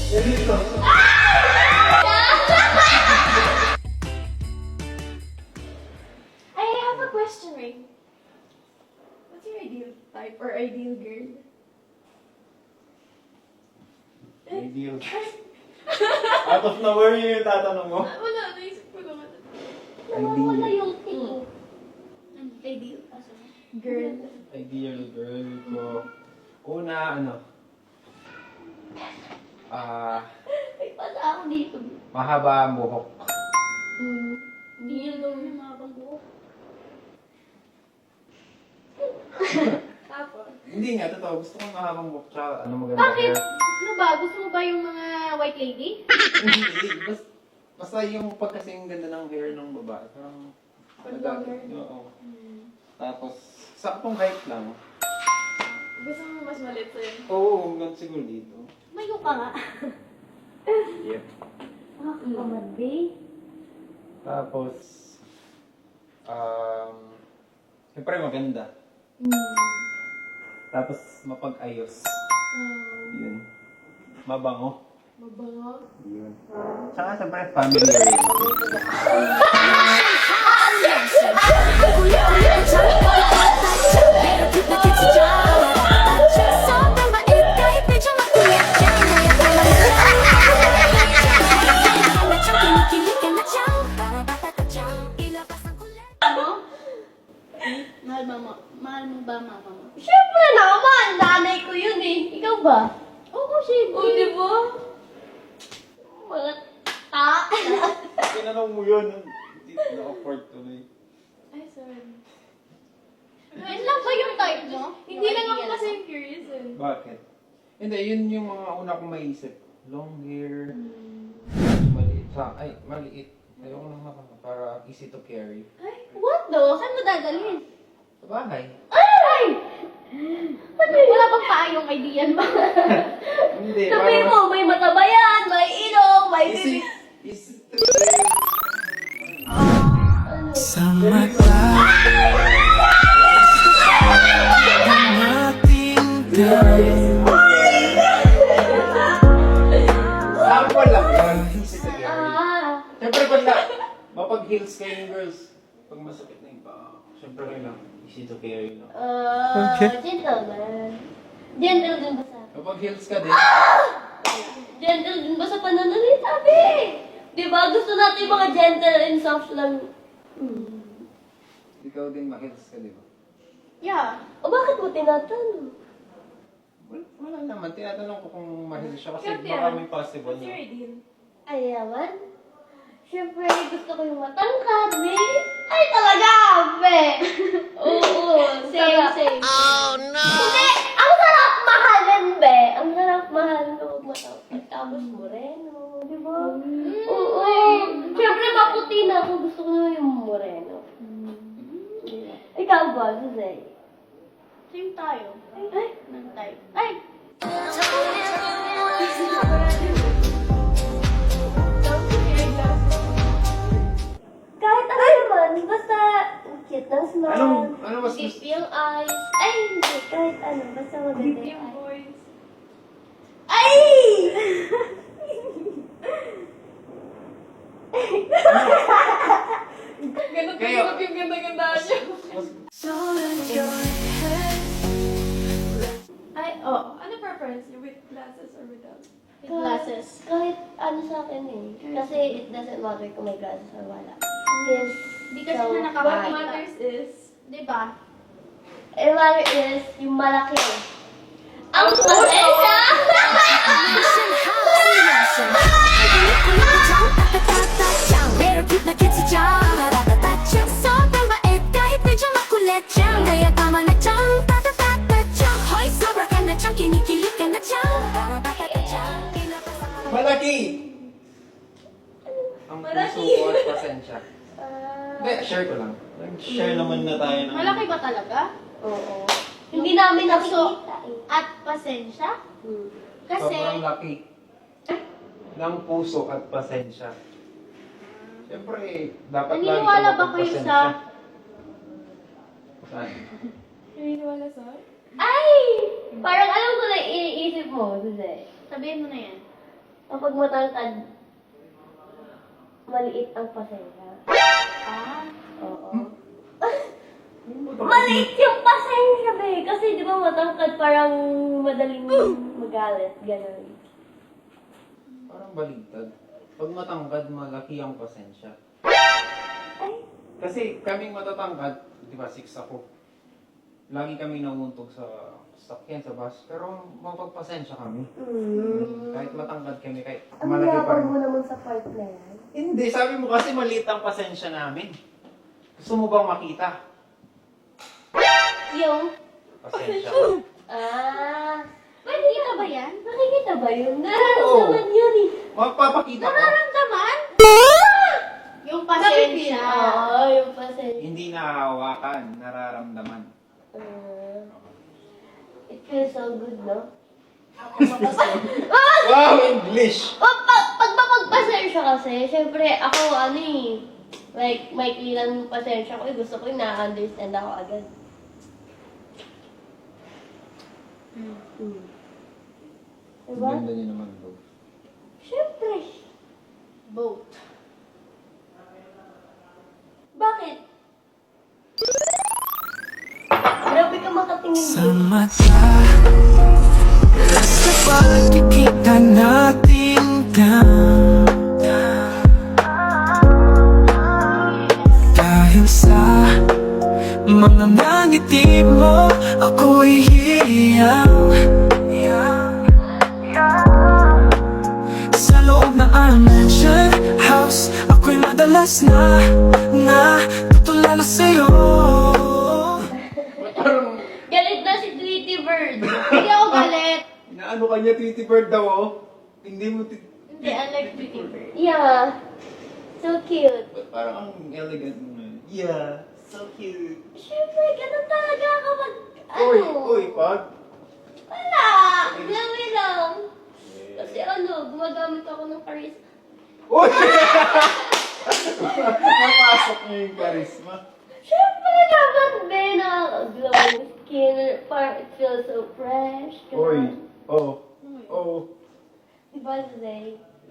Ganito. I have a question, Ray. What's your ideal type or ideal girl? Ideal. Out of nowhere yun yung tatanong mo. Wala, naisip ko naman. Wala Ideal. yung tingin. Ideal. Girl. Ideal girl ko. Una, ano? Ay, pala ako dito. Mahaba ang buhok. Hindi yun lang yung mabang buhok. Tapos? Hindi nga, totoo. Gusto ko mahabang buhok. Tsaka, ano maganda Bakit? hair. Ano ba? Gusto mo ba yung mga white lady? Hindi. Basta yung pagkasing ganda ng hair ng babae. Parang... Long hair? Oo. Tapos, saktong height lang. Gusto mo mas maliit sa'yo? Oo, hanggang siguro dito. Mayo ka nga. Yep. Kamadi. Tapos, siyempre maganda. Tapos, mapag-ayos. Yun. Mabango. Mabango. Yun. Tsaka siyempre, family oriented. Mahal mo ba mama mo? Siyempre naman! Nanay ko yun eh. Ikaw ba? Oo, siyempre. Oh, di ba? Mga ta. Tinanong mo yun. Hindi na-afford tuloy. Ay, sorry. Yun lang ba yung type mo? Hindi lang ako kasi curious eh. Bakit? Hindi, yun yung mga una kong maisip. Long hair. Maliit. Maliit. Ayoko lang para easy to carry. What though? Saan mo dadalhin? Sa bahay. Ay! Wala bang paayong idea ba? Hindi, Sabihin mo, may mataba yan, may ilong, may easy, bibig. easy to carry. Sa mata ng ating dalawa. Sample lang yun. Easy to carry. Siyempre, basta mapag-heels kayong girls. Pag masakit na yung paa. Siyempre, kailangan easy to carry. No? Gentleman. Gentle din ba sa Kapag heels ka din, Gentle din ba sa pananalita, sabi? Diba? Gusto natin yung mga gentle and soft lang. ikaw din ma-heels ka, di ba? Yeah. O bakit mo tinatanong? Wala naman. Tinatanong ko kung ma-heels siya kasi Ikaw, baka Tian. may possible What's your na. ideal? Ayawan? Siyempre, gusto ko yung matangkad, be. Ay, talaga, be. Oo, same. Oh, no! Hindi, ang sarap mahalin, be. Ang sarap mahalin kapag matangkad. Tapos moreno, di ba? Oo. Siyempre, maputi na ako. Gusto ko na yung moreno. Diba? Ikaw ba, Jose? Same tayo. Ay, Nang type. ay! Kahit ano naman, basta cute ng smile. Ano mas Deep gusto? yung eyes. Ay, hindi. Kahit ano, basta maganda Deep yung yung eyes. voice. Ay! Ganun Kayo. yung ganda-gandaan niya. Ay, oh. Ano preference niyo? With glasses or without? With glasses. Kahit ano sa akin eh. Kasi it doesn't matter kung may glasses or wala. Yes. Di kasi So, na what what matters is, di ba? It matter is yung malaki. Ang pasensya! Malaki! Ang Malaki. puso ko at pasensya. Hindi, share ko lang. Share naman na tayo ng... Malaki ba talaga? Oo. Hindi namin nakikita eh. At pasensya? Kasi, Sobrang laki. Ng puso at pasensya. Siyempre, dapat lagi naniniwala ba kayo mapagpasensya. sa... Saan? Naniniwala sa... Ay! Parang alam ko na iniisip mo, Jose. Sabihin mo na yan. Kapag matangkad, maliit ang pasensya. Ah. Oo. Maliit yung pasensya, be. Kasi di ba matangkad parang madaling magalit. Ganon. Parang baligtad. Pag matangkad, malaki ang pasensya. Ay, Kasi kaming matatangkad, di ba, 6 ako. Lagi kami nauuntog sa sakyan, sa bus. Pero mapagpasensya kami. Kahit matangkad kami, kahit ang malaki pa yapag rin. mo naman sa part na yan. Hindi, sabi mo kasi maliit ang pasensya namin. Gusto mo bang makita? Yung, Pasensya. ah, Nakikita ba yan? nakikita ba yun? Nararamdaman yun eh. Magpapakita ko. Nararamdaman? Yung pasensya. Oo, yung pasensya. Hindi nahahawakan, nararamdaman. It feels so good, no? Wow, English! Pag mapagpasensya kasi, syempre ako ano eh, like, maikli lang yung pasensya ko, gusto ko yung na-understand ako agad. Diba? Ganda niya naman, bro. Syempre. Both. Bakit? Grabe ka makatingin Sa dito. mata sa pagkikita natin dahil sa mga ngiti mo, ako'y hiyang sa loob na our mansion house. Ako'y madalas na tutulala sa'yo. Parang, Galit na si Tweety Bird. Hindi ako galit. inaano kanya, Tweety Bird daw, oh. Hindi mo, Hindi, unlike Tweety Bird. Yeah. So cute. Ba't parang ang elegant mo ngayon? Yeah, so cute. Syempre, ganun talaga kapag, Uy, ano? uy, pag. Wala! Gawin lang. Kasi ano, gumagamit ako ng charisma. Uy! Napasok niya yung charisma. Syempre, dapat be na glowing skin. Parang it feels so fresh. Uy, oh, oh. Diba, Zay?